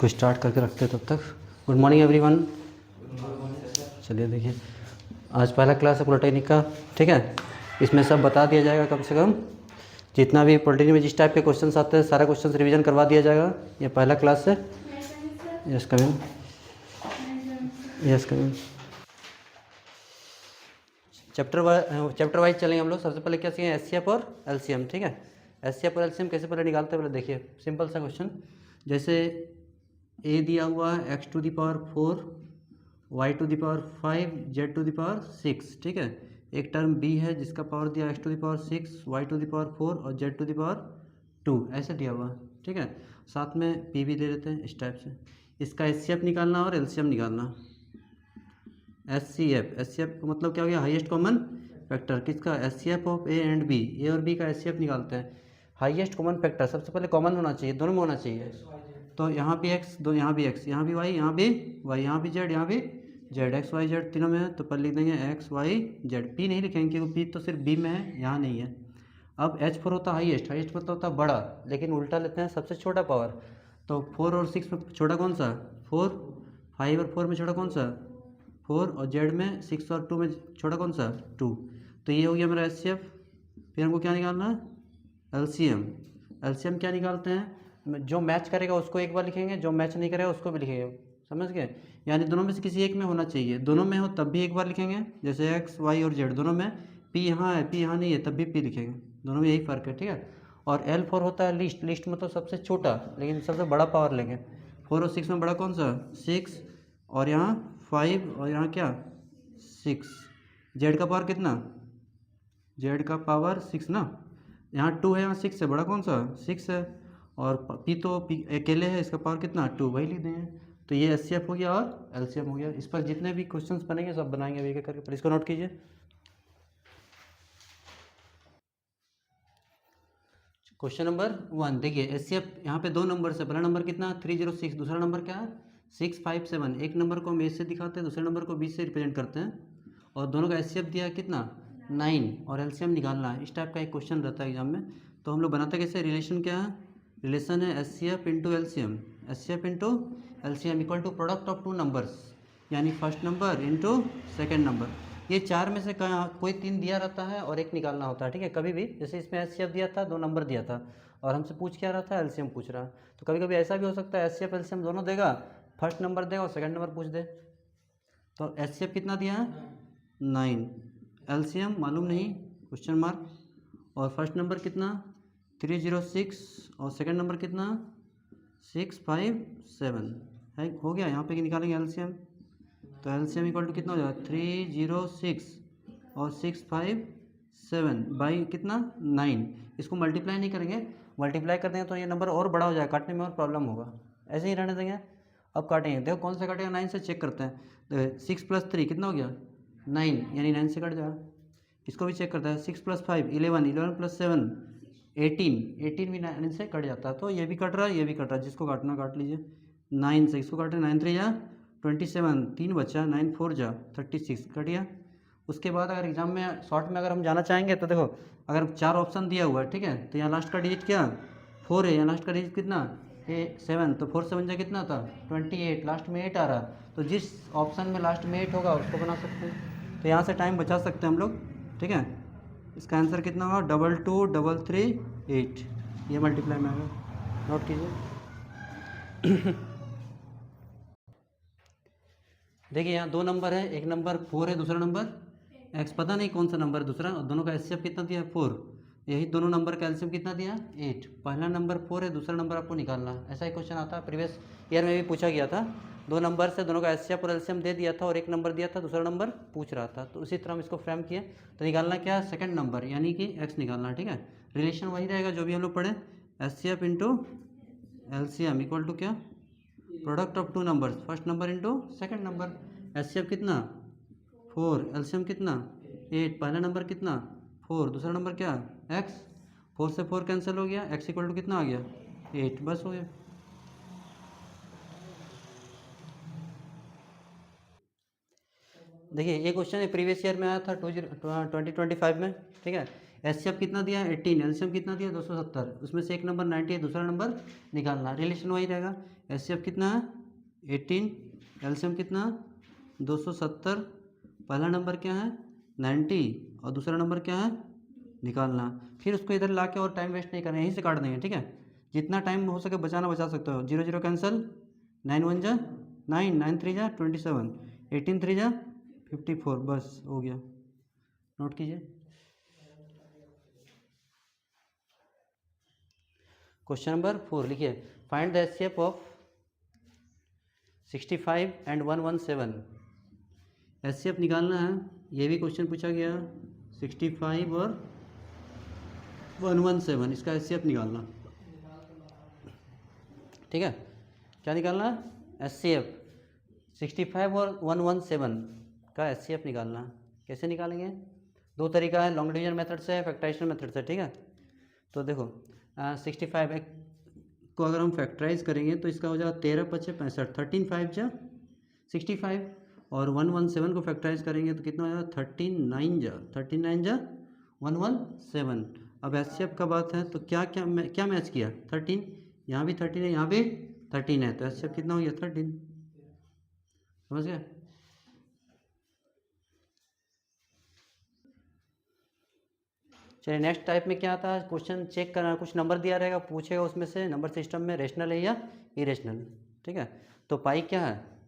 इसको स्टार्ट करके रखते हैं तब तक। Good morning everyone. चलिए देखिए, आज पहला क्लास है पॉलिटेक्निक का, ठीक है। इसमें सब बता दिया जाएगा, कम से कम जितना भी पॉलिटेक्निक में जिस टाइप के क्वेश्चंस आते हैं सारा क्वेश्चंस रिवीजन करवा दिया जाएगा। ये पहला क्लास है। Yes coming, yes coming. Chapter wise चलेंगे हम लोग। सबसे पहले क्या सीखेंगे, एचसीएफ और एलसीएम, ठीक है। एचसीएफ और एलसीएम कैसे पहले निकालते हैं, पहले देखिए। सिंपल सा क्वेश्चन, जैसे ए दिया हुआ है x to the power 4, y to the power 5, z to the power 6, ठीक है। एक टर्म बी है जिसका पावर दिया x to the power 6, y to the power 4 और जेड टू द पावर 2, ऐसे दिया हुआ है, ठीक है। साथ में पी भी दे देते हैं इस टाइप से। इसका एचसीएफ निकालना और एलसीएम निकालना। एचसीएफ का मतलब क्या हो गया, हाईएस्ट कॉमन फैक्टर। किसका, HCF of A and B. A और बी का एचसीएफ निकालते हैं। हाईएस्ट कॉमन फैक्टर सबसे पहले कॉमन होना चाहिए, दोनों में होना चाहिए। तो यहाँ भी एक्स, दो यहाँ भी एक्स, यहाँ भी वाई, यहाँ भी वाई, यहाँ भी जेड, यहाँ भी जेड। एक्स वाई जेड तीनों में है तो पहले लिख देंगे एक्स वाई जेड। पी नहीं लिखेंगे क्योंकि पी तो सिर्फ बी में है, यहाँ नहीं है। अब एच फोर होता है हाईएस्ट, हाईएस्ट मतलब होता है बड़ा, लेकिन उल्टा लेते हैं सबसे छोटा पावर। तो 4 और 6 में छोटा कौन सा, 4। 5 और 4 में छोटा कौन सा, 4। और जेड में 6 और 2 में छोटा कौन सा, 2। तो ये हो गया मेरा एचसीएफ। फिर हमको क्या निकालना है, एलसीएम। एलसीएम क्या निकालते हैं, जो मैच करेगा उसको एक बार लिखेंगे, जो मैच नहीं करेगा उसको भी लिखेंगे, समझ गए। यानी दोनों में से किसी एक में होना चाहिए, दोनों में हो तब भी एक बार लिखेंगे। जैसे एक्स वाई और जेड दोनों में, पी यहाँ है पी यहाँ नहीं है तब भी पी लिखेंगे, दोनों में यही फ़र्क है, ठीक है। और एल फोर होता है लिस्ट, लिस्ट मतलब सबसे छोटा लेकिन सबसे बड़ा पावर लेंगे। 4 और 6 में बड़ा कौन सा, 6। और यहाँ 5 और यहाँ क्या, 6। जेड का पावर कितना, जेड का पावर 6 ना। यहाँ 2 है, यहाँ 6 है, बड़ा कौन सा 6 है। और पी तो पी अकेले है, इसका पावर कितना 2, वही लिख देंगे। तो ये एचसीएफ हो गया और एलसीएम हो गया। इस पर जितने भी क्वेश्चंस बनेंगे सब बनाएंगे एक एक करके, पर इसको नोट कीजिए। क्वेश्चन नंबर 1 देखिए, एचसीएफ यहाँ पे दो नंबर से, पहला नंबर कितना 306, दूसरा नंबर क्या है 657। एक नंबर को हम ए से दिखाते हैं, दूसरे नंबर को बी से रिप्रेजेंट करते हैं। और दोनों का एचसीएफ दिया है कितना 9, और एलसीएम निकालना है। इस टाइप का एक क्वेश्चन रहता है एग्जाम में। तो हम लोग बनाते कैसे, रिलेशन क्या है, रिलेशन है HCF into LCM. HCF into LCM equal to product of two numbers, यानी first number into second number. ये चार में से कोई 3 दिया रहता है और एक निकालना होता है, ठीक है। कभी भी जैसे इसमें एचसीएफ दिया था, 2 नंबर दिया था और हमसे पूछ क्या रहा था, एलसीएम पूछ रहा। तो कभी कभी ऐसा भी हो सकता है एचसीएफ एलसीएम दोनों देगा, फर्स्ट नंबर देगा और सेकंड नंबर पूछ दे। तो एचसीएफ कितना दिया है 9, एलसीएम मालूम नहीं क्वेश्चन मार्क। और फर्स्ट नंबर कितना 306 और सेकंड नंबर कितना 657 है, हो गया। यहाँ पे निकालेंगे एलसीएम, तो एलसीएम इक्वल टू कितना हो जाएगा 306 और 657 बाई कितना 9। इसको मल्टीप्लाई नहीं करेंगे, मल्टीप्लाई कर देंगे तो ये नंबर और बड़ा हो जाएगा, काटने में और प्रॉब्लम होगा, ऐसे ही रहने देंगे। अब काटेंगे, देखो कौन सा काटेगा, 9 से चेक करते हैं। 6 + 3 कितना हो गया 9, यानी 9 से कट जाएगा। इसको भी चेक करते हैं, 6 + 5 11, 11 + 7 18, 18 भी 9 से कट जाता है। तो ये भी कट रहा है, ये भी कट रहा है, जिसको काटना काट लीजिए। 9 से इसको काटे, 9 3 या 27, 3 बचा, 9 4 जा 36 कट गया। उसके बाद अगर एग्जाम में शॉर्ट में अगर हम जाना चाहेंगे तो देखो, अगर 4 ऑप्शन दिया हुआ है, ठीक है, तो यहाँ लास्ट का डिजिट क्या 4 है, यहाँ लास्ट का डिजिट कितना 7, तो 4 7 जा कितना था 28, लास्ट में 8 आ रहा। तो जिस ऑप्शन में लास्ट में 8 होगा उसको बना सकते हैं, तो यहाँ से टाइम बचा सकते हैं हम लोग, ठीक है। इसका आंसर कितना होगा 2 2 3 3 8, ये मल्टीप्लाई में आएगा, नोट कीजिए। देखिए यहाँ 2 नंबर है, एक नंबर 4 है, दूसरा नंबर एक्स, पता नहीं कौन सा नंबर दूसरा, और दोनों का एचसीएफ कितना दिया 4। यही दोनों नंबर का एलसीएम कितना दिया 8। पहला नंबर 4 है, दूसरा नंबर आपको निकालना है। ऐसा ही क्वेश्चन आता है, प्रीवियस ईयर में भी पूछा गया था। 2 नंबर से दोनों का एचसीएफ और एलसीएम दे दिया था और एक नंबर दिया था, दूसरा नंबर पूछ रहा था। तो उसी तरह हम इसको फ्रेम किए। तो निकालना क्या है सेकेंड नंबर, यानी कि एक्स निकालना, ठीक है। रिलेशन वही रहेगा जो भी हम लोग पढ़े, HCF into LCM equal to क्या, product of two numbers, first number into second number. HCF कितना 4, एलसीएम कितना 8। पहला नंबर कितना 4, दूसरा नंबर क्या एक्स। 4 से 4 कैंसिल हो गया, एक्स इक्वल टू कितना आ गया 8, बस हो गया। देखिए ये क्वेश्चन प्रीवियस ईयर में आया था 2025 में, ठीक है। एस कितना दिया है 18, एलसीएम कितना दिया 270, उसमें से एक नंबर 90 है, दूसरा नंबर निकालना, रिलेशन वही रहेगा। एस कितना है 18, एलसीएम कितना 270, पहला नंबर क्या है 90 और दूसरा नंबर क्या है निकालना। फिर उसको इधर ला के और टाइम वेस्ट नहीं करना, यहीं से काट देंगे, ठीक है। जितना टाइम हो सके बचाना बचा सकते हो। 0 0 कैंसिल, 9 1 जा 9, 9 3 जा 27, 18 3 जा 54, बस हो गया। नोट कीजिए। क्वेश्चन नंबर 4 लिखिए, find the HCF of 65 and 117। HCF निकालना है, ये भी क्वेश्चन पूछा गया 65 और 117, इसका एचसीएफ निकालना, ठीक है। क्या निकालना है एचसीएफ 65 और 117 का एचसीएफ निकालना। कैसे निकालेंगे, दो तरीका है, लॉन्ग डिवीजन मेथड से, फैक्टराइजेशन मेथड से, ठीक है। तो देखो 65 को अगर हम फैक्टराइज करेंगे तो इसका हो जाएगा 13 × 5 = 65, 13 5 जा 65, और 117 को फैक्टराइज करेंगे तो कितना हो जाएगा 39 जा 117। अब एचसीएफ का बात है तो क्या मैच किया 13, यहाँ भी 13 है, यहाँ भी 13 है, तो एचसीएफ कितना हो गया 13, समझ गए। चलिए नेक्स्ट टाइप में क्या आता है, क्वेश्चन चेक करना, कुछ नंबर दिया रहेगा, पूछेगा उसमें से नंबर सिस्टम में रेशनल है या इरेशनल, ठीक है। तो पाई क्या है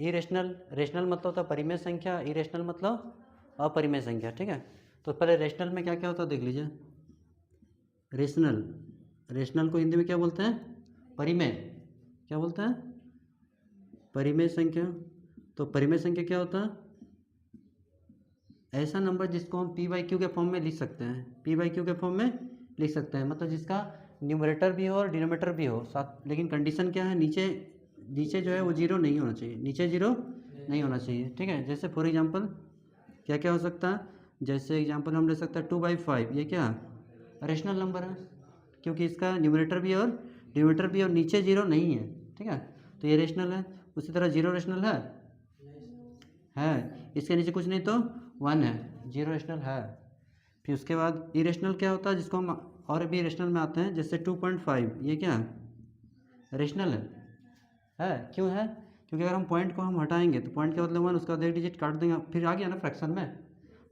इरेशनल, रेशनल मतलब होता है परिमेय संख्या, इरेशनल मतलब अपरिमेय संख्या, ठीक है। तो पहले रेशनल में क्या क्या होता है देख लीजिए। रेशनल को हिंदी में क्या बोलते हैं परिमेय, क्या बोलते हैं परिमेय संख्या। तो परिमेय संख्या क्या होता है ऐसा नंबर जिसको हम p/q के फॉर्म में लिख सकते हैं, p/q के फॉर्म में लिख सकते हैं, मतलब जिसका न्यूमरेटर भी हो और डिनोमिनेटर भी हो साथ, लेकिन कंडीशन क्या है नीचे जो है वो जीरो नहीं होना चाहिए, नीचे जीरो नहीं होना चाहिए, ठीक है। जैसे फॉर एग्जांपल क्या क्या हो सकता है, जैसे एग्जांपल हम ले सकते हैं 2/5, ये क्या रेशनल नंबर है क्योंकि इसका न्यूमरेटर भी और डिनोमिनेटर भी और नीचे जीरो नहीं है, ठीक है, तो ये रेशनल है। उसी तरह जीरो रेशनल है, इसके नीचे कुछ नहीं तो 1 है, जीरो रेशनल है। फिर उसके बाद इरेशनल क्या होता है जिसको हम और भी रेशनल में आते हैं, जैसे 2.5, ये क्या है रेशनल है क्यों है, क्योंकि अगर हम पॉइंट को हम हटाएंगे तो पॉइंट के बदले 1, उसका 1 डिजिट काट देंगे, फिर आ गया ना फ्रैक्शन में,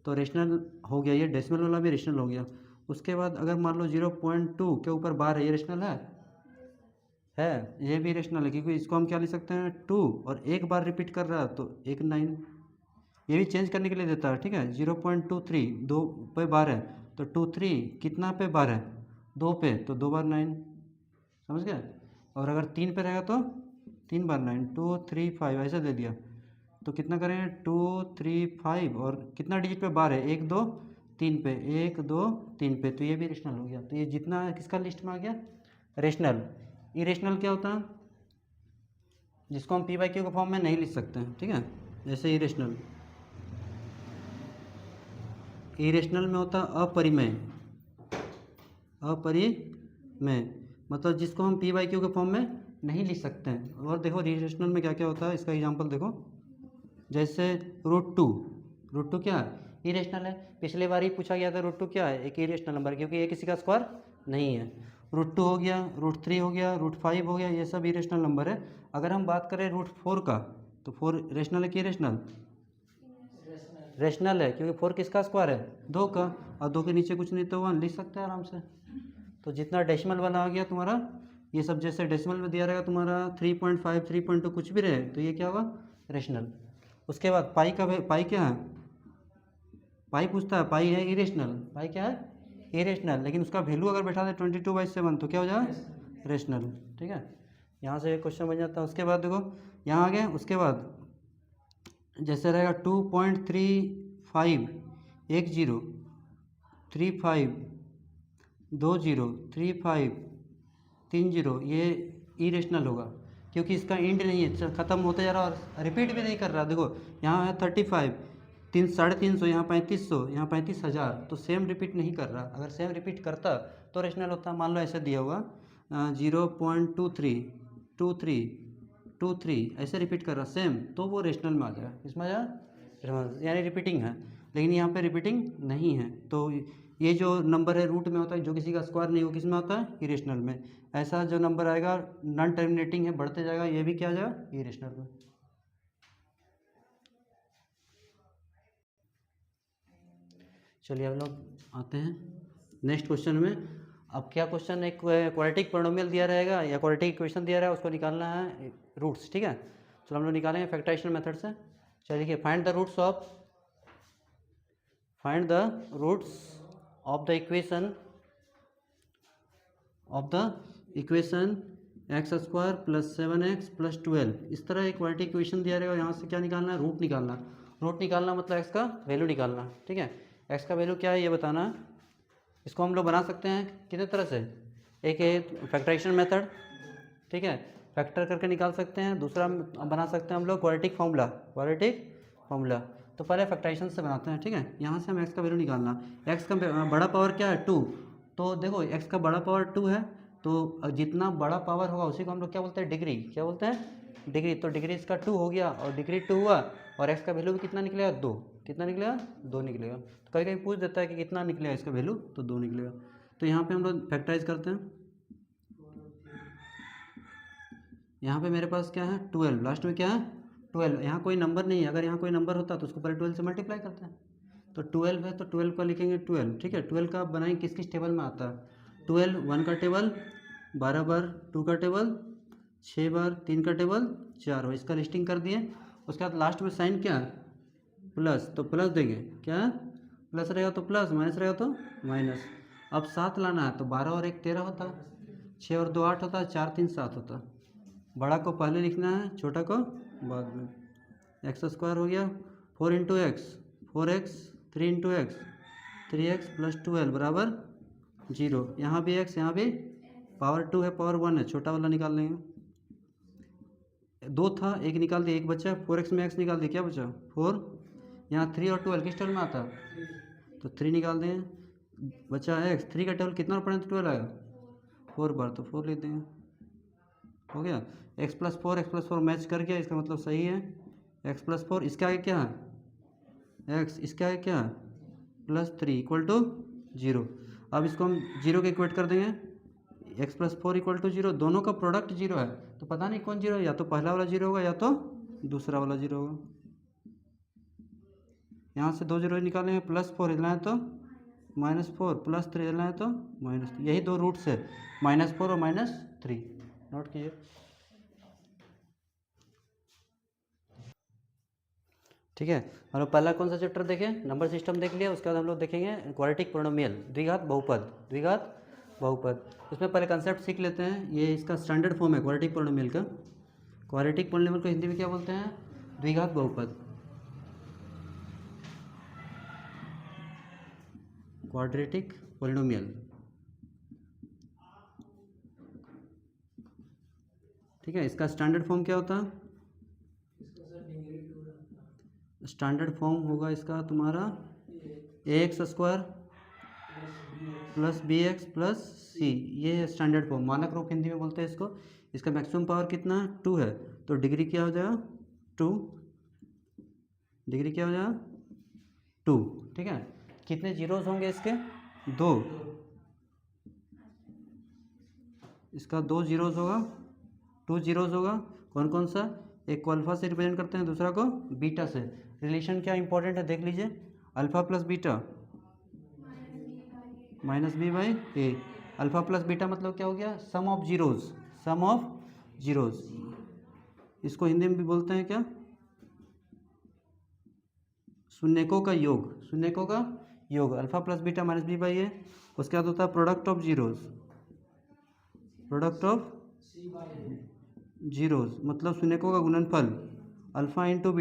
तो रेशनल हो गया, ये डेसिमल वाला भी रेशनल हो गया। उसके बाद अगर मान लो 0.2 के ऊपर बार है, ये रेशनल है, ये भी रेशनल है क्योंकि इसको हम क्या लिख सकते हैं 2, और एक बार रिपीट कर रहा है तो 1 9, ये भी चेंज करने के लिए देता है, ठीक है। 0.23 2 पे बार है तो 23 कितना पे बार है 2 पे, तो 2 बार 9, समझ गए। और अगर 3 पे रहेगा तो 3 बार 9, 2 3 5 ऐसे दे दिया, तो कितना करें 2 3 5, और कितना डिजिट पे बार है 1 2 3 पे, 1 2 3 पे, तो ये भी रेशनल हो गया। तो ये जितना किसका लिस्ट में आ गया रेशनल। इरेशनल क्या होता है जिसको हम p/q के फॉर्म में नहीं लिख सकते हैं, ठीक है, जैसे इरेशनल में होता है अपरिमेय मतलब जिसको हम p/q के फॉर्म में नहीं लिख सकते हैं। और देखो इरेशनल में क्या क्या होता है, इसका एग्जांपल देखो, जैसे √2 क्या है इरेशनल है, पिछले बार ही पूछा गया था √2 क्या है एक इरेशनल नंबर, क्योंकि ये किसी का स्क्वायर नहीं है। √2 हो गया, √3 हो गया, √5 हो गया, ये सब इरेशनल नंबर है। अगर हम बात करें √4 का, तो 4 रेशनल है कि इरेशनल, रेशनल है क्योंकि 4 किसका स्क्वायर है 2 का, और 2 के नीचे कुछ नहीं तो 1 लिख सकते हैं आराम से। तो जितना डेसिमल वाला आ गया तुम्हारा, ये सब जैसे डेसिमल में दिया रहेगा तुम्हारा 3.5 3.2 कुछ भी रहे तो ये क्या होगा रेशनल। उसके बाद पाई क्या है, पाई पूछता है, पाई है इरेशनल, पाई क्या है इरेशनल, लेकिन उसका वैल्यू अगर बैठा दे 22/7 तो क्या हो जाएगा रेशनल, ठीक है। यहाँ से क्वेश्चन बन जाता है। उसके बाद देखो यहाँ आ गए, उसके बाद जैसे रहेगा 2.35 10 35 20 35 30, ये इरेशनल होगा क्योंकि इसका एंड नहीं है, ख़त्म होते जा रहा और रिपीट भी नहीं कर रहा। देखो यहाँ है 35 350, यहाँ 3500, यहाँ 35,000, तो सेम रिपीट नहीं कर रहा। अगर सेम रिपीट करता तो रेशनल होता। मान लो ऐसे दिया हुआ 0.23 23 23 ऐसे रिपीट कर रहा सेम, तो वो रेशनल में आ जाएगा, इसमें आ जाएगा यानी रिपीटिंग है। लेकिन यहाँ पे रिपीटिंग नहीं है। तो ये जो नंबर है रूट में होता है, जो किसी का स्क्वायर नहीं, वो किस में होता है, इरेशनल में। ऐसा जो नंबर आएगा नॉन टर्मिनेटिंग है, बढ़ते जाएगा, ये भी क्या आ जाएगा, इरेशनल में। चलिए अब लोग आते हैं नेक्स्ट क्वेश्चन में। अब क्या क्वेश्चन, एक क्वाड्रेटिक पोलिनोमियल दिया रहेगा या क्वाड्रेटिक इक्वेशन दिया रहेगा, उसको निकालना है रूट्स, ठीक है। चलो हम लोग निकालेंगे फैक्टराइजेशन मेथड से। चलिए देखिए, find the roots of the equation x square plus 7x plus 12। इस तरह एक क्वाड्रेटिक इक्वेशन दिया रहेगा, यहाँ से क्या निकालना है, रूट निकालना मतलब एक्स का वैल्यू निकालना, ठीक है। एक्स का वैल्यू क्या है ये बताना है। इसको हम लोग बना सकते हैं कितने तरह से, एक है फैक्टराइजेशन मेथड, ठीक है, फैक्टर करके निकाल सकते हैं। दूसरा बना सकते हैं हम लोग क्वाड्रेटिक फॉर्मूला। तो पहले फैक्टराइजेशन से बनाते हैं, ठीक है। यहाँ से हम एक्स का वैल्यू निकालना, एक्स का बड़ा पावर क्या है, 2। तो देखो एक्स का बड़ा पावर 2 है, तो जितना बड़ा पावर होगा उसी को हम लोग क्या बोलते हैं, डिग्री। क्या बोलते हैं, डिग्री। तो डिग्री इसका 2 हो गया और डिग्री 2 हुआ, और एक्स का वैल्यू भी कितना निकलेगा, 2। कितना निकलेगा, 2 निकलेगा। तो कभी कभी पूछ देता है कि कितना निकलेगा इसका वैल्यू, तो 2 निकलेगा। तो यहाँ पे हम लोग फैक्टराइज करते हैं। यहाँ पे मेरे पास क्या है, 12, लास्ट में क्या है, 12। यहाँ कोई नंबर नहीं है, अगर यहाँ कोई नंबर होता तो उसको पहले 12 से मल्टीप्लाई करते हैं। तो 12 है तो 12 का लिखेंगे 12, ठीक है। 12 का बनाएंगे किस टेबल में आता है, 12 1 का टेबल, 12 बार 2 का टेबल, 6 बार 3 का टेबल, 4 बार, इसका लिस्टिंग कर दिए। उसके बाद लास्ट में साइन क्या है, प्लस, तो प्लस देंगे, क्या प्लस रहेगा तो प्लस, माइनस रहेगा तो माइनस। अब 7 लाना है तो 12 और 1 13 होता है, 6 और 2 8 होता है, 4 3 7 होता है। बड़ा को पहले लिखना है, छोटा को बाद में। एक्स स्क्वायर हो गया 4 into x 4x, 3 into x 3x plus 12 बराबर 0। यहाँ भी x, यहाँ भी पावर 2 है, पावर 1 है, छोटा वाला निकाल लेंगे। 2 था, 1 निकाल दिया, 1 बचा, 4x में x निकाल दिया, क्या बचा 4। यहाँ 3 और 12 किस टेबल में आता है, तो 3 निकाल दें, बचा x। 3 का टेबल कितना पढ़ें तो 12 आएगा, 4 बार, तो 4 लेते हैं, हो गया। x प्लस 4 मैच कर गया, इसका मतलब सही है। x प्लस 4, इसके आगे क्या है x, इसके आगे क्या है प्लस 3 इक्वल टू 0। अब इसको हम 0 के इक्वेट कर देंगे, x प्लस 4 इक्वल टू 0। दोनों का प्रोडक्ट 0 है, तो पता नहीं कौन 0 है, या तो पहला वाला 0 होगा या तो दूसरा वाला 0 होगा। यहाँ से 2 0 निकालेंगे, प्लस 4 लेना है तो -4, प्लस 3 लेना है तो -3। यही 2 रूट्स है, -4 और -3, नोट कीजिए। ठीक है, हम लोग पहला कौन सा चैप्टर देखें, नंबर सिस्टम देख लिया। उसके बाद हम लोग देखेंगे क्वाड्रेटिक पोलिनोमियल, द्विघात बहुपद। उसमें पहले कंसेप्ट सीख लेते हैं। ये इसका स्टैंडर्ड फॉर्म है क्वाड्रेटिक पोलिनोमियल का। क्वाड्रेटिक पोलिनोमियल को हिंदी में क्या बोलते हैं, द्विघात बहुपद। क्वाड्रेटिक पोलिनोमियल, ठीक है। इसका स्टैंडर्ड फॉर्म क्या होता है, स्टैंडर्ड फॉर्म होगा इसका तुम्हारा ax square plus bx plus c। ये है स्टैंडर्ड फॉर्म, मानक रूप हिंदी में बोलते हैं इसको। इसका मैक्सिमम पावर कितना है, 2 है, तो डिग्री क्या हो जाएगा 2, डिग्री क्या हो जाएगा 2, ठीक है। कितने जीरोस होंगे इसके, 2, इसका 2 जीरोस होगा, 2 जीरोस होगा। कौन कौन सा, एक को अल्फा से रिप्रेजेंट करते हैं, दूसरा को बीटा से। रिलेशन क्या इंपॉर्टेंट है देख लीजिए, alpha plus beta -b/a। Alpha plus beta मतलब क्या हो गया, सम ऑफ जीरोस। इसको हिंदी में भी बोलते हैं क्या, शून्यकों का योग। Alpha plus beta -b/a। उसके बाद होता है प्रोडक्ट ऑफ जीरोस, मतलब शून्यकों का गुणनफल, alpha into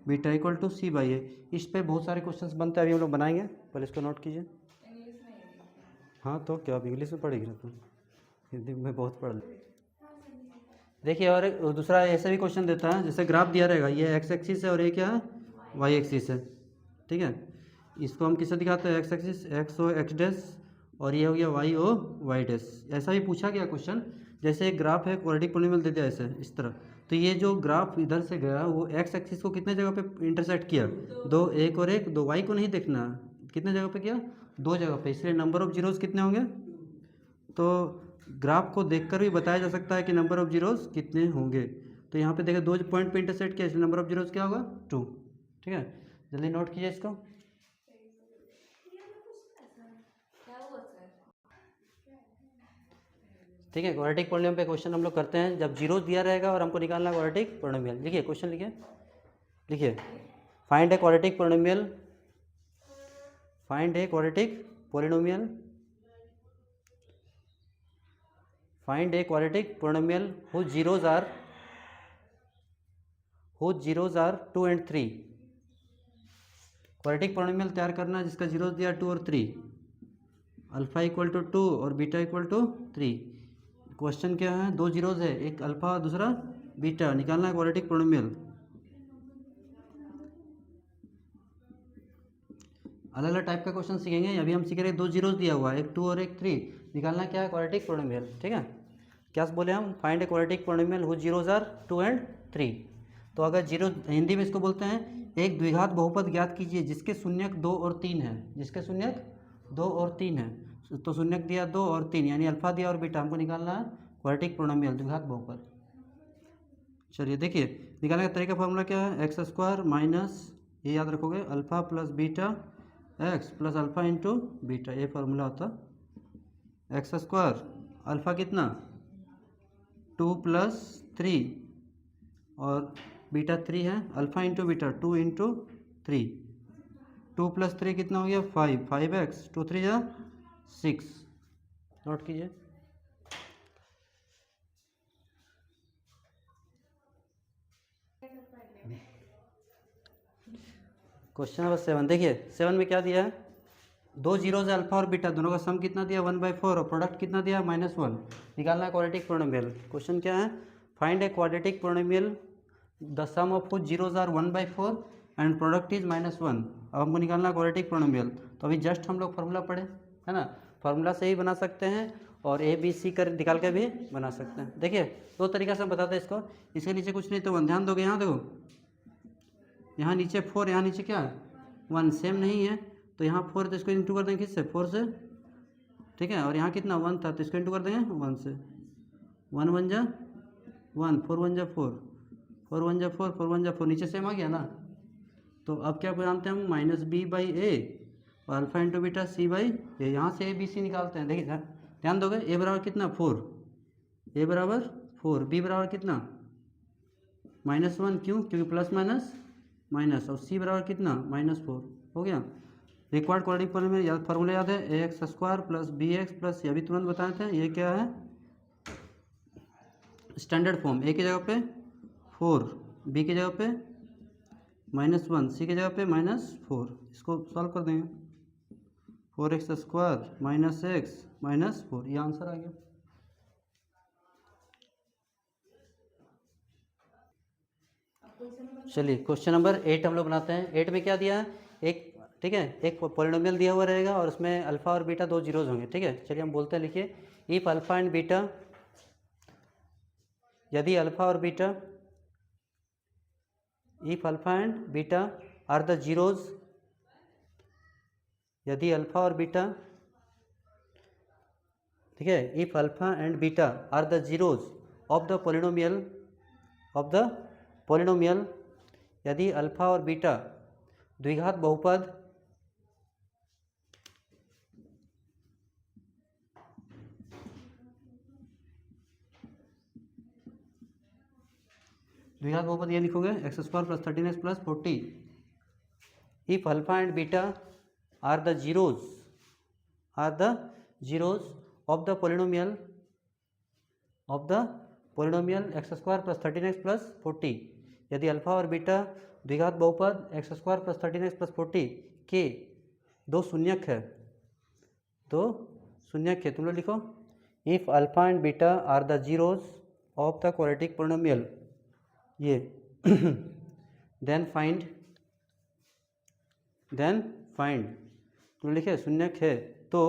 beta equal to c/a। इस पे बहुत सारे क्वेश्चंस बनते हैं, अभी हम लोग बनाएंगे, पहले इसको नोट कीजिए। हाँ तो क्या आप इंग्लिश में पढ़ेगी ना, तुम हिंदी में बहुत पढ़ ले। देखिए, और दूसरा ऐसा भी क्वेश्चन देता है, जैसे ग्राफ दिया रहेगा, ये x एक्सिस है और ये क्या है, y एक्सिस है, ठीक है। इसको हम किससे दिखाते हैं, x एक्सिस, x और x डैश, और ये हो गया वाई ओ वाई डैश। ऐसा भी पूछा गया क्वेश्चन, जैसे एक ग्राफ है क्वाड्रेटिक पॉलिनोमियल दे दिया ऐसे इस तरह, तो ये जो ग्राफ इधर से गया वो एक्स एक्सिस को कितने जगह पे इंटरसेक्ट किया, दो, एक और एक, दो। वाई को नहीं देखना, कितने जगह पे किया, दो जगह पे, इसलिए नंबर ऑफ जीरोस कितने होंगे। तो ग्राफ को देखकर भी बताया जा सकता है कि नंबर ऑफ जीरोस कितने होंगे। तो यहाँ पे देखिए 2 पॉइंट पे इंटरसेक्ट किया, इसलिए नंबर ऑफ जीरोस क्या होगा 2। ठीक है, जल्दी नोट कीजिए इसको। ठीक है, क्वाड्रेटिक पॉलिनोमियल पे क्वेश्चन हम लोग करते हैं जब जीरोस दिया रहेगा और हमको निकालना क्वाड्रेटिक पॉलिनोमियल। लिखिए क्वेश्चन, लिखिए find a quadratic polynomial, find a quadratic polynomial, find a quadratic polynomial whose zeros are 2 and 3। Quadratic polynomial तैयार करना जिसका जीरोस दिया 2 और 3, अल्फा इक्वल टू 2 और बीटा इक्वल टू 3। क्वेश्चन क्या है, दो जीरोस है, एक अल्फा और दूसरा बीटा, निकालना है क्वाड्रेटिक पॉलिनोमियल। अलग अलग टाइप का क्वेश्चन सीखेंगे। अभी हम सीख रहे हैं दो जीरोस दिया हुआ है, एक 2 और एक 3, निकालना क्या है क्वाड्रेटिक पॉलिनोमियल। ठीक है, क्या बोले हम, find a quadratic polynomial whose zeros are 2 and 3। तो अगर जीरो, हिंदी में इसको बोलते हैं एक द्विघात बहुपद ज्ञात कीजिए जिसके शून्यक 2 और 3 है, जिसके शून्यक 2 और 3 है। तो शून्यक दिया 2 और 3, यानी अल्फा दिया और बीटा, हमको निकालना है क्वाड्रेटिक पॉलिनोमियल द्विघात बहुपद। चलिए देखिए, निकालने का तरीका फॉर्मूला क्या है, एक्स स्क्वायर माइनस, ये याद रखोगे, alpha plus beta x plus alpha into beta, ये फार्मूला होता। एक्स स्क्वायर अल्फा कितना 2 प्लस 3 और बीटा 3 है, alpha into beta 2 into 3, 2 plus 3 कितना हो गया 5, 5x, 2 3 जा 6। नोट कीजिए। क्वेश्चन नंबर 7 देखिए, 7 में क्या दिया है, दो जीरोस है अल्फा और बीटा, दोनों का सम कितना दिया 1/4 और प्रोडक्ट कितना दिया -1, निकालना है क्वाड्रेटिक पॉलिनोमियल। क्वेश्चन क्या है, find a quadratic polynomial the sum of which zeros are 1/4 and product is -1। अब हमको निकालना है क्वाड्रेटिक पॉलिनोमियल। तो अभी जस्ट हम लोग फार्मूला पढ़े है ना, फार्मूला से ही बना सकते हैं और ए बी सी कर निकाल के भी बना सकते हैं। देखिए दो तरीका से हम बताते हैं इसको, इसके नीचे कुछ नहीं तो 1, ध्यान दोगे, यहाँ देखो, यहाँ नीचे 4, यहाँ नीचे क्या 1, सेम नहीं है, तो यहाँ 4 तो इसको इंटू कर देंगे किससे, 4 से। ठीक है, और यहाँ कितना 1 था तो इसको इंटू कर देंगे 1 से, 1 1 जा 1, 4 1 जा 4, 4 1 जा 4, 4 1 जा 4, नीचे सेम आ गया ना। तो अब क्या जानते हैं हम, -b/a और अल्फा इंटू बीटा c/a, यहाँ से a b c निकालते हैं। देखिए ध्यान दोगे, a बराबर कितना 4, a बराबर 4, b बराबर कितना -1, क्यों, क्योंकि प्लस माइनस माइनस, और c बराबर कितना -4, हो गया। रिक्वायर्ड क्वाड्रेटिक पॉलिनोमियल याद, फार्मूला याद है, ax square plus bx plus, ये अभी तुरंत बताए थे, ये क्या है स्टैंडर्ड फॉर्म, a की जगह पे 4, b की जगह पे -1, c की जगह पे -4, इसको सॉल्व कर देंगे, 4x square minus x minus 4, ये आंसर आ गया। चलिए क्वेश्चन नंबर 8 हम लोग बनाते हैं। 8 में क्या दिया है, एक, ठीक है, एक पॉलिनोमियल दिया हुआ रहेगा और उसमें अल्फा और बीटा दो जीरोज होंगे। ठीक है, चलिए हम बोलते हैं, लिखिए, इफ अल्फा एंड बीटा, यदि अल्फा और beta, if alpha and beta are the zeros, यदि अल्फा और बीटा, ठीक है, if alpha and beta are the zeros of the polynomial, of the polynomial, यदि अल्फा और बीटा द्विघात बहुपद, द्विघात बहुपद ये लिखोगे x square plus 13x plus 40, if alpha and beta are the zeros, are the zeros of the polynomial, of the polynomial x square plus 13x plus 40, यदि alpha और बीटा द्विघात बहुपद x square plus 13x plus 40 के दो शून्यक है, दो शून्यक है, तुम लोग लिखो, if alpha and beta are the zeros of the quadratic polynomial, ये देन फाइंड, देन फाइंड, तुम लिखे शून्यक है तो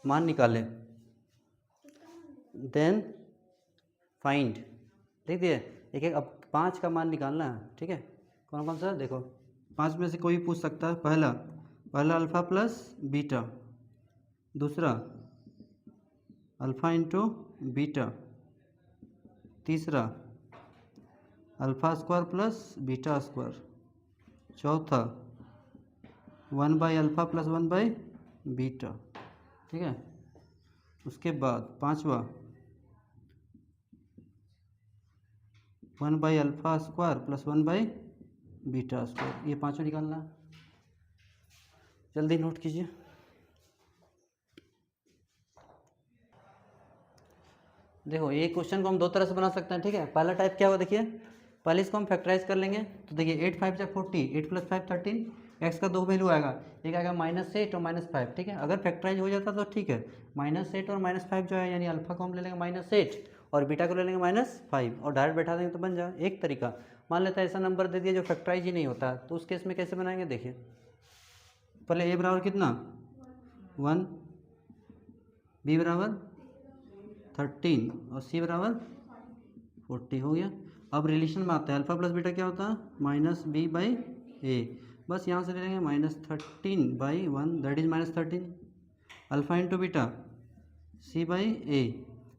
मान निकाले, देन फाइंड, लिख दिए एक एक। अब 5 का मान निकालना है, ठीक है। कौन कौन सा देखो, 5 में से कोई पूछ सकता है। पहला अल्फ़ा प्लस बीटा, दूसरा अल्फ़ा इंटू बीटा, तीसरा alpha square plus beta square, चौथा 1/अल्फ़ा प्लस 1/बीटा, ठीक है। उसके बाद पांचवा 1/अल्फ़ा स्क्वायर प्लस 1/बीटा स्क्वायर। ये पांचों निकालना है, जल्दी नोट कीजिए। देखो ये क्वेश्चन को हम दो तरह से बना सकते हैं, ठीक है। पहला टाइप क्या हुआ देखिए, पहले इसको हम फैक्टराइज कर लेंगे। तो देखिए 8 5 जा 40, 8 + 5 13, एक्स का दो वैल्यू आएगा, एक आएगा -8 और -5, ठीक है। अगर फैक्टराइज हो जाता तो ठीक है, -8 और -5 जो है, यानी अल्फा को हम ले लेंगे -8 और बीटा को ले लेंगे -5 और डायरेक्ट बैठा देंगे तो बन जाए एक तरीका। मान लेता है ऐसा नंबर दे दिया जो फैक्टराइज ही नहीं होता, तो उस केस में कैसे बनाएंगे देखिए। पहले a बराबर कितना 1, b बराबर 13 और c बराबर 40 हो गया। अब रिलेशन में आता है, अल्फा प्लस बीटा क्या होता है -b/a, बस यहाँ से ले लेंगे -13/1 that is -13, alpha into beta c/a,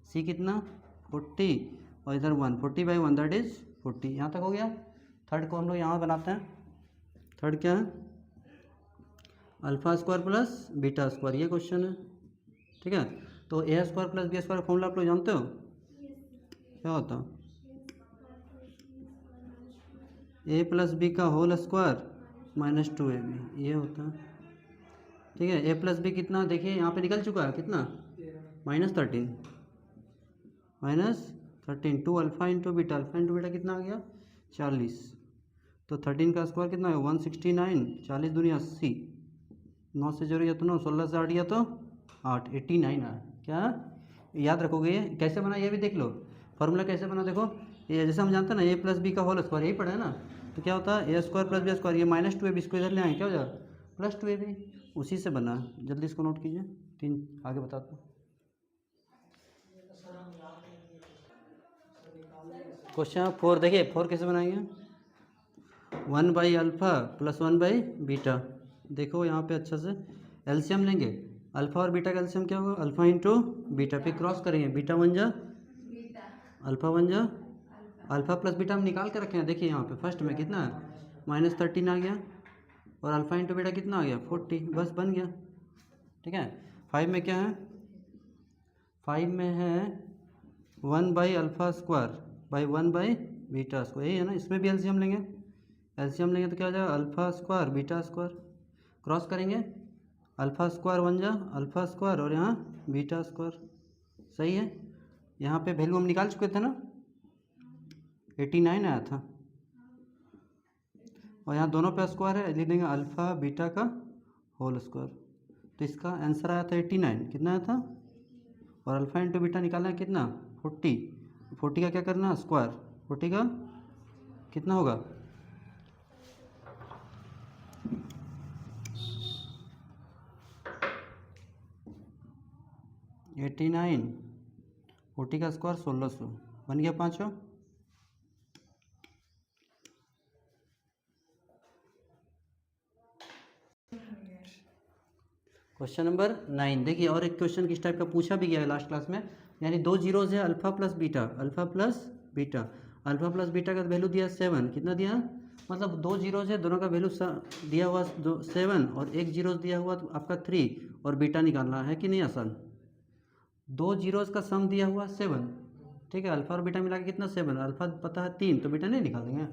c कितना 40 और इधर 1, 40/1 दैट इज 40। यहाँ तक हो गया। थर्ड को हम लोग यहाँ बनाते हैं। थर्ड क्या है, alpha square plus beta square, ये क्वेश्चन है, ठीक है। तो A square plus B square formula आप लोग जानते हो क्या होता है, ए प्लस बी का होल स्क्वायर -2ab, ये होता है, ठीक है। ए प्लस बी कितना देखिए यहाँ पे निकल चुका है, कितना -13, 2 अल्फा इंटू बीटा कितना आ गया 40, तो 13 का स्क्वायर कितना है 169, 40 दूनी 80, 9 से जोड़िए तो 9, 16 से 8 या तो 8, 89 आया। क्या याद रखोगे ये कैसे बना, ये भी देख लो फॉर्मूला कैसे बना। देखो ये जैसे हम जानते हैं ना ए प्लस बी का होल स्क्वायर, यही पढ़ा है ना, तो क्या होता है ए स्क्वायर प्लस बी स्क्वायर, ये -2ab, इसको इधर ले आएंगे क्या हो जाएगा +2ab, उसी से बना है। जल्दी इसको नोट कीजिए, 3 आगे बताता हूँ। क्वेश्चन 4 देखिए, 4 कैसे बनाएंगे, 1/अल्फ़ा प्लस 1/बीटा। देखो यहाँ पे अच्छा से एलसीएम लेंगे, अल्फ़ा और बीटा का एलसीएम क्या होगा अल्फ़ा इंटू बीटा, पे क्रॉस करेंगे, बीटा 1 जा अल्फ़ा 1 जा अल्फ़ा प्लस बीटा हम निकाल के रखे हैं। देखिए यहाँ पे फर्स्ट में कितना है -13 आ गया और अल्फ़ा इंटू बीटा कितना आ गया 40, बस बन गया, ठीक है। 5 में क्या है, 5 में है 1/अल्फ़ा स्क्वायर बाई 1/बीटा स्क्वायर, यही है ना। इसमें भी एलसीएम लेंगे, एलसीएम लेंगे तो क्या हो जाएगा alpha square beta square, cross करेंगे, अल्फ़ा स्क्वायर 1 जा अल्फ़ा स्क्वायर और यहाँ बीटा स्क्वायर, सही है। यहाँ पे वैल्यू हम निकाल चुके थे ना, 89 आया था, और यहाँ दोनों पे स्क्वायर है, लिख देंगे अल्फ़ा बीटा का होल स्क्वायर, तो इसका आंसर आया था 89, कितना आया था, और अल्फ़ा इंटू बीटा निकालना है कितना 40, 40 का क्या करना स्क्वायर, 40 का कितना होगा 89, 40 का स्क्वायर 1600, बन गया 5। क्वेश्चन नंबर 9 देखिए, और एक क्वेश्चन किस टाइप का पूछा भी गया है लास्ट क्लास में, यानी 2 जीरोज है alpha plus beta, alpha plus beta, alpha plus beta का वैल्यू दिया 7, कितना दिया, मतलब 2 जीरोज है, दोनों का वैल्यू दिया हुआ 7 और एक जीरोज दिया हुआ तो आपका 3 और बीटा निकालना है कि नहीं आसान। 2 जीरोज का सम दिया हुआ 7, ठीक है, अल्फ़ा और बीटा मिला के कितना 7, अल्फ़ा पता है 3 तो बीटा नहीं निकाल देंगे,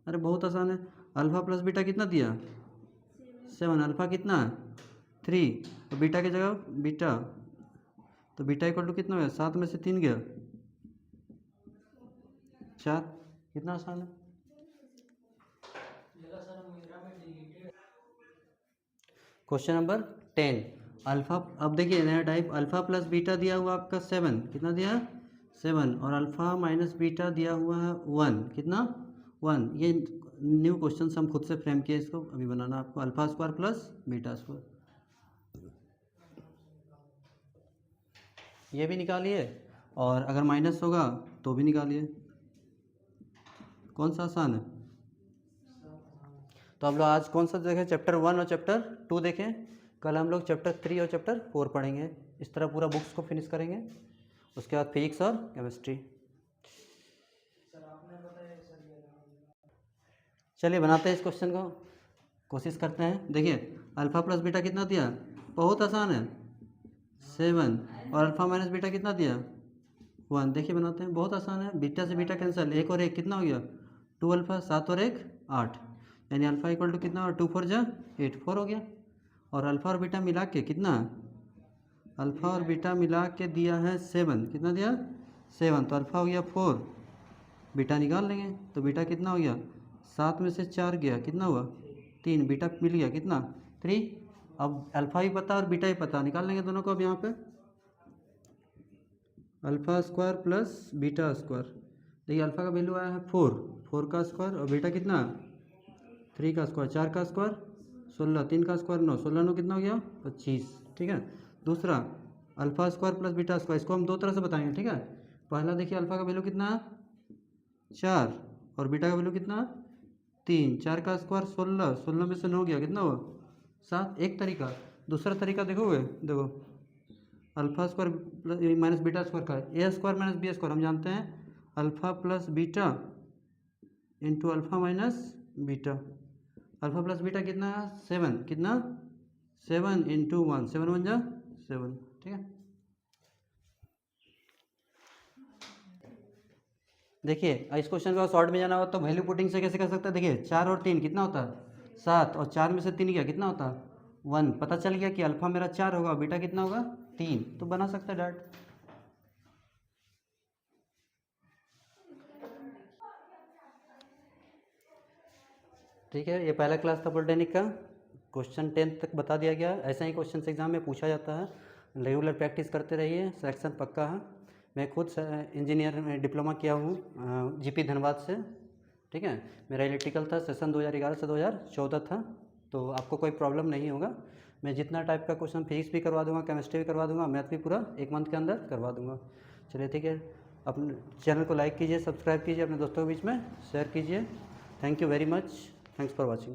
अरे बहुत आसान है। अल्फ़ा प्लस बीटा कितना दिया 7, अल्फ़ा कितना 3 और बीटा की जगह बीटा, तो बीटा इक्वल टू कितना है 7 में से 3 गया 4, कितना आसान है। क्वेश्चन नंबर 10 अल्फ़ा, अब देखिए नया टाइप, अल्फ़ा प्लस बीटा दिया हुआ आपका 7, कितना दिया 7 और अल्फ़ा माइनस बीटा दिया हुआ है 1, कितना 1, ये न्यू क्वेश्चन हम खुद से फ्रेम किए, इसको अभी बनाना आपको, alpha square plus beta square. ये भी निकालिए, और अगर माइनस होगा तो भी निकालिए। कौन सा आसान है? तो हम लोग आज कौन सा देखें? चैप्टर 1 और चैप्टर 2 देखें। कल हम लोग चैप्टर 3 और चैप्टर 4 पढ़ेंगे। इस तरह पूरा बुक्स को फिनिश करेंगे। उसके बाद फिजिक्स और केमिस्ट्री। चलिए बनाते हैं इस क्वेश्चन को, कोशिश करते हैं। देखिए अल्फ़ा प्लस बीटा कितना दिया? बहुत आसान है, 7। और अल्फ़ा माइनस बीटा कितना दिया? 1। देखिए बनाते हैं, बहुत आसान है। बीटा से बीटा कैंसिल, 1 और 1 कितना हो गया? 2 अल्फ़ा, 7 और 1 8, यानी अल्फ़ा इक्वल टू कितना? 2 4 जा 8, 4 हो गया। और अल्फ़ा और बीटा मिला के कितना? अल्फ़ा और बीटा मिला के दिया है 7। कितना दिया? 7। तो अल्फ़ा हो गया 4, बीटा निकाल लेंगे। तो बीटा कितना हो गया? 7 में से 4 गया, कितना हुआ? 3। बीटा मिल गया कितना? 3। अब अल्फ़ा भी पता और बीटा भी पता, निकाल लेंगे दोनों को। अब यहाँ पे alpha square plus beta square. देखिए अल्फ़ा का वैल्यू आया है 4 का स्क्वायर, और बीटा कितना? 3 का स्क्वायर, 4 का स्क्वायर 16, 3 का स्क्वायर 9, 16 9 कितना हो गया? 25। ठीक है। दूसरा alpha square plus beta square, इसको हम दो तरह से बताएंगे। ठीक है। पहला देखिए अल्फ़ा का वैल्यू कितना है? 4, और बीटा का वैल्यू कितना? 3। 4 का स्क्वायर 16, 16 में से 9 गया, कितना हुआ? 7। एक तरीका। दूसरा तरीका देखोगे, देखो alpha square plus minus beta square का ए स्क्वायर माइनस बी स्क्वायर, हम जानते हैं alpha plus beta into alpha minus beta. Alpha plus beta कितना है? 7। कितना? 7 इंटू 1, 7 1 जा 7। ठीक है। देखिए इस क्वेश्चन को शॉर्ट में जाना हो तो वैल्यू पुटिंग से कैसे कर सकते हैं? देखिए 4 और 3 कितना होता है? 7, और 4 में से 3 गया, कितना होता है? 1। पता चल गया कि अल्फ़ा मेरा 4 होगा, बीटा कितना होगा? 3। तो बना सकते हैं डायरेक्ट। ठीक है। ये पहला क्लास था पॉलिटेक्निक का। क्वेश्चन 10 तक बता दिया गया। ऐसा ही क्वेश्चन एग्जाम में पूछा जाता है। रेगुलर प्रैक्टिस करते रहिए, सिलेक्शन पक्का है। मैं खुद इंजीनियर में डिप्लोमा किया हूँ जीपी धनबाद से। ठीक है। मेरा इलेक्ट्रिकल था, सेशन 2011 से 2014 था। तो आपको कोई प्रॉब्लम नहीं होगा। मैं जितना टाइप का क्वेश्चन फिजिक्स भी करवा दूंगा, केमिस्ट्री भी करवा दूंगा, मैथ भी पूरा 1 मंथ के अंदर करवा दूंगा। चलिए ठीक है। अपने चैनल को लाइक कीजिए, सब्सक्राइब कीजिए, अपने दोस्तों के बीच में शेयर कीजिए। Thank you very much. Thanks for watching.